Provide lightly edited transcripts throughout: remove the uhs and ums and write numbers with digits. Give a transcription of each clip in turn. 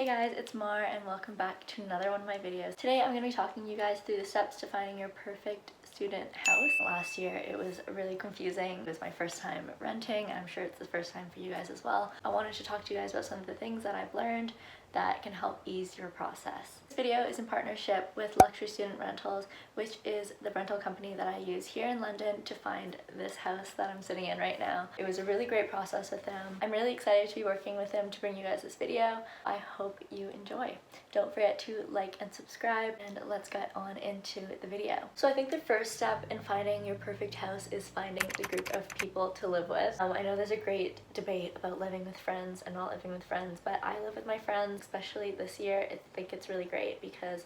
guys, it's Mar and welcome back to another one of my videos. Today I'm going to be talking you guys through the steps to finding your perfect student house. Last year it was really confusing. It was my first time renting. I'm sure it's the first time for you guys as well. I wanted to talk to you guys about some of the things that I've learned that can help ease your process. This video is in partnership with Luxury Student Rentals, which is the rental company that I use here in London to find this house that I'm sitting in right now. It was a really great process with them. I'm really excited to be working with them to bring you guys this video. I hope you enjoy. Don't forget to like and subscribe, and let's get on into the video. So I think the first step in finding your perfect house is finding the group of people to live with. I know there's a great debate about living with friends and not living with friends, but I live with my friends, especially this year. I think it's really great because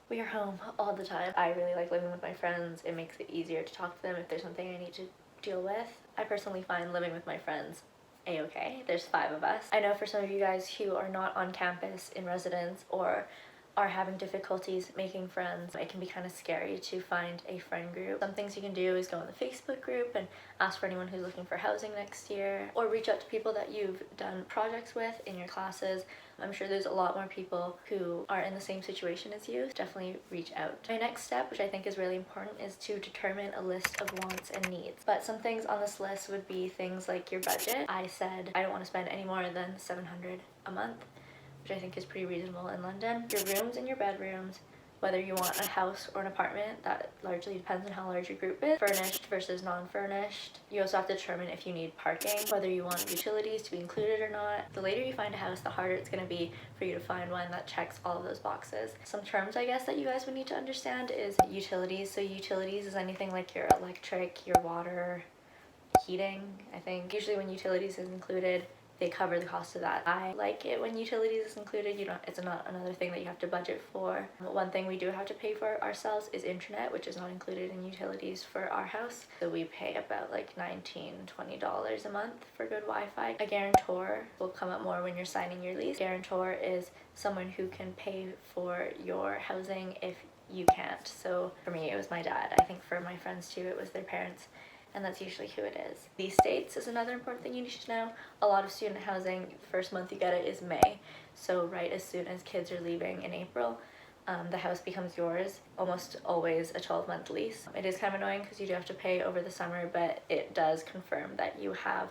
we are home all the time. I really like living with my friends. It makes it easier to talk to them if there's something I need to deal with. I personally find living with my friends a-okay. There's 5 of us. I know for some of you guys who are not on campus in residence or are having difficulties making friends, it can be kind of scary to find a friend group. Some things you can do is go in the Facebook group and ask for anyone who's looking for housing next year, or reach out to people that you've done projects with in your classes. I'm sure there's a lot more people who are in the same situation as you. Definitely reach out. My next step, which I think is really important, is to determine a list of wants and needs. But some things on this list would be things like your budget. I said I don't want to spend any more than $700 a month, which I think is pretty reasonable in London. Your rooms and your bedrooms, whether you want a house or an apartment, that largely depends on how large your group is. Furnished versus non-furnished. You also have to determine if you need parking, whether you want utilities to be included or not. The later you find a house, the harder it's going to be for you to find one that checks all of those boxes. Some terms I guess that you guys would need to understand is utilities. So utilities is anything like your electric, your water, heating. I think usually when utilities is included, they cover the cost of that. I like it when utilities is included. It's not another thing that you have to budget for. One thing we do have to pay for ourselves is internet, which is not included in utilities for our house. So we pay about like $19-20 a month for good Wi-Fi. A guarantor will come up more when you're signing your lease. Guarantor is someone who can pay for your housing if you can't. So for me, it was my dad. I think for my friends too, it was their parents. And that's usually who it is. These dates is another important thing you need to know. A lot of student housing, the first month you get it is May. So right as soon as kids are leaving in April, the house becomes yours. Almost always a 12-month lease. It is kind of annoying because you do have to pay over the summer, but it does confirm that you have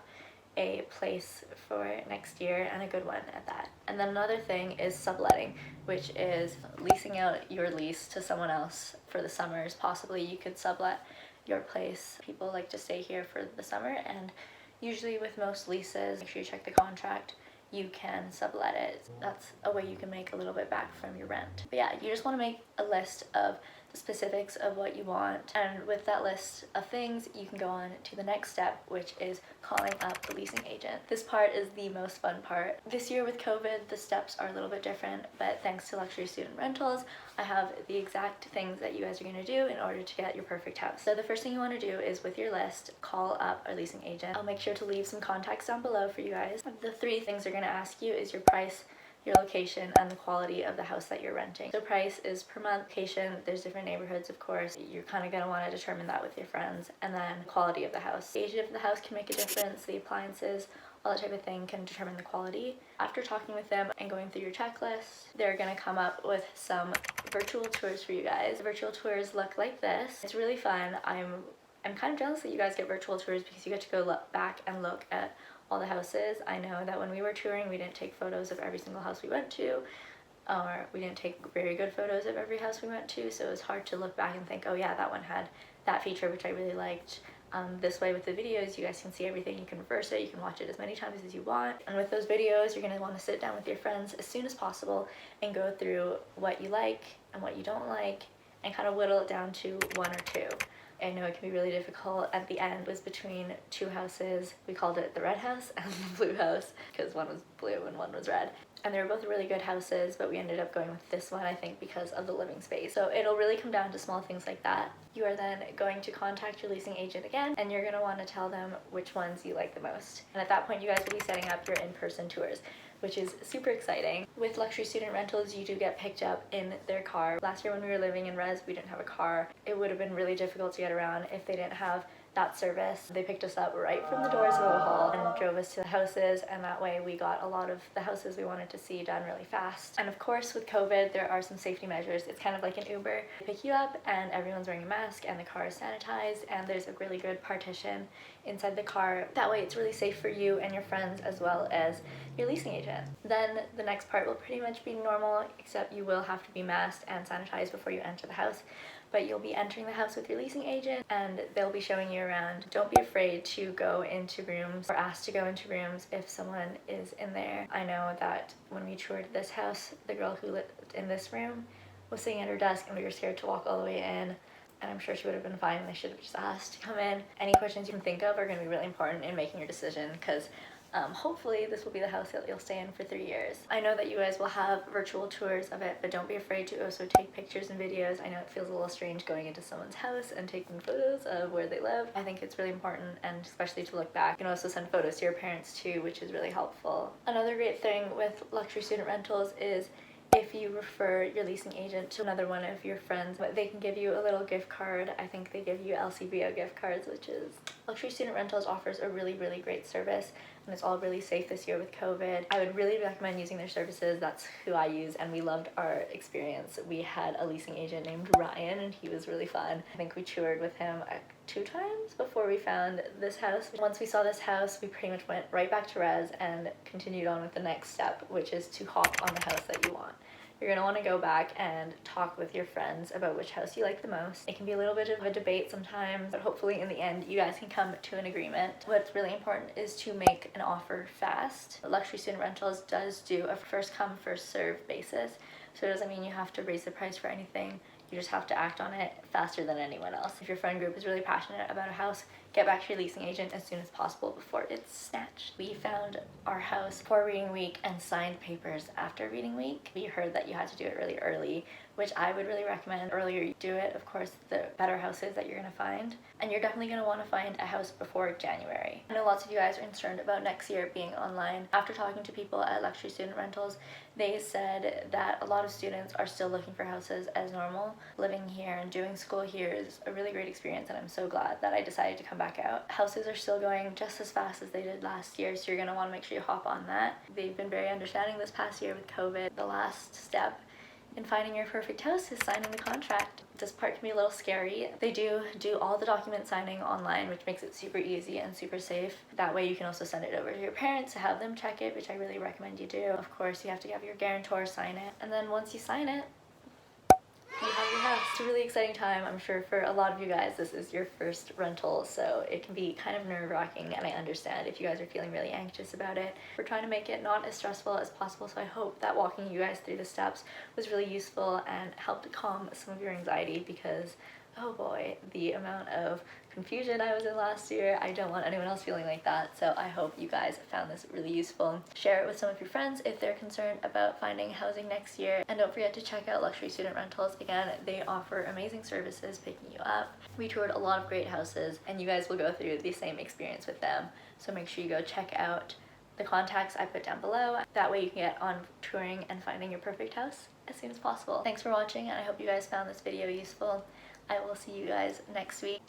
a place for next year, and a good one at that. And then another thing is subletting, which is leasing out your lease to someone else for the summers. Possibly you could sublet your place. People like to stay here for the summer, and usually with most leases, make sure you check the contract, you can sublet it. That's a way you can make a little bit back from your rent. But yeah, you just want to make a list of the specifics of what you want, and with that list of things you can go on to the next step, which is calling up the leasing agent. This part is the most fun part. This year with COVID, the steps are a little bit different, but thanks to Luxury Student Rentals, I have the exact things that you guys are going to do in order to get your perfect house. So the first thing you want to do is, with your list, call up our leasing agent. I'll make sure to leave some contacts down below for you guys. The 3 things they're going to ask you is your price, your location, and the quality of the house that you're renting. So price is per month. Location, there's different neighborhoods, of course. You're kind of going to want to determine that with your friends. And then quality of the house. The age of the house can make a difference. The appliances, all that type of thing can determine the quality. After talking with them and going through your checklist, they're going to come up with some virtual tours for you guys. The virtual tours look like this. It's really fun. I'm kind of jealous that you guys get virtual tours because you get to go look back and look at all the houses. I know that when we were touring, we didn't take photos of every single house we went to, or we didn't take very good photos of every house we went to, so it was hard to look back and think, oh yeah, that one had that feature which I really liked. This way with the videos, you guys can see everything. You can reverse it, you can watch it as many times as you want, and with those videos you're going to want to sit down with your friends as soon as possible and go through what you like and what you don't like, and kind of whittle it down to 1 or 2. I know it can be really difficult. At the end was between 2 houses. We called it the red house and the blue house because one was blue and one was red. And they were both really good houses, but we ended up going with this one, I think, because of the living space. So it'll really come down to small things like that. You are then going to contact your leasing agent again, and you're going to want to tell them which ones you like the most. And at that point, you guys will be setting up your in-person tours, which is super exciting. With Luxury Student Rentals, you do get picked up in their car. Last year when we were living in res, we didn't have a car. It would have been really difficult to get around if they didn't have that service. They picked us up right from the doors of the hall and drove us to the houses, and that way we got a lot of the houses we wanted to see done really fast. And of course with COVID there are some safety measures. It's kind of like an Uber. They pick you up and everyone's wearing a mask and the car is sanitized, and there's a really good partition inside the car. That way it's really safe for you and your friends as well as your leasing agent. Then the next part will pretty much be normal, except you will have to be masked and sanitized before you enter the house. But you'll be entering the house with your leasing agent and they'll be showing you around. Don't be afraid to go into rooms or ask to go into rooms if someone is in there. I know that when we toured this house, the girl who lived in this room was sitting at her desk and we were scared to walk all the way in. And I'm sure she would have been fine. They should have just asked to come in. Any questions you can think of are going to be really important in making your decision, because hopefully this will be the house that you'll stay in for 3 years. I know that you guys will have virtual tours of it, but don't be afraid to also take pictures and videos. I know it feels a little strange going into someone's house and taking photos of where they live. I think it's really important, and especially to look back. You can also send photos to your parents too, which is really helpful. Another great thing with luxury student rentals is if you refer your leasing agent to another one of your friends, they can give you a little gift card. I think they give you LCBO gift cards, which is Luxury Student Rentals offers a really great service, and it's all really safe this year with COVID. I would really recommend using their services. That's who I use, and we loved our experience. We had a leasing agent named Ryan, and he was really fun. I think we toured with him 2 times before we found this house. Once we saw this house, we pretty much went right back to res and continued on with the next step, which is to hop on the house that you want. You're going to want to go back and talk with your friends about which house you like the most. It can be a little bit of a debate sometimes, but hopefully in the end you guys can come to an agreement. What's really important is to make an offer fast. Luxury Student Rentals does do a first come first serve basis, so it doesn't mean you have to raise the price for anything. You just have to act on it faster than anyone else. If your friend group is really passionate about a house, get back to your leasing agent as soon as possible before it's snatched. We found our house before reading week and signed papers after reading week. We heard that you had to do it really early, which I would really recommend. The earlier you do it, of course, the better houses that you're gonna find. And you're definitely gonna wanna find a house before January. I know lots of you guys are concerned about next year being online. After talking to people at Luxury Student Rentals, they said that a lot of students are still looking for houses as normal. Living here and doing school here is a really great experience, and I'm so glad that I decided to come back out. Houses are still going just as fast as they did last year, so you're going to want to make sure you hop on that. They've been very understanding this past year with COVID. The last step in finding your perfect house is signing the contract. This part can be a little scary. They do all the document signing online, which makes it super easy and super safe. That way you can also send it over to your parents to have them check it, which I really recommend you do. Of course, you have to have your guarantor sign it, and then once you sign it, you have your house. It's a really exciting time. I'm sure for a lot of you guys this is your first rental, so it can be kind of nerve-wracking, and I understand if you guys are feeling really anxious about it. We're trying to make it not as stressful as possible, so I hope that walking you guys through the steps was really useful and helped calm some of your anxiety, because oh boy, the amount of confusion I was in last year, I don't want anyone else feeling like that. So I hope you guys found this really useful. Share it with some of your friends if they're concerned about finding housing next year. And don't forget to check out Luxury Student Rentals. Again, they offer amazing services picking you up. We toured a lot of great houses, and you guys will go through the same experience with them. So make sure you go check out the contacts I put down below. That way you can get on touring and finding your perfect house as soon as possible. Thanks for watching, and I hope you guys found this video useful. I will see you guys next week.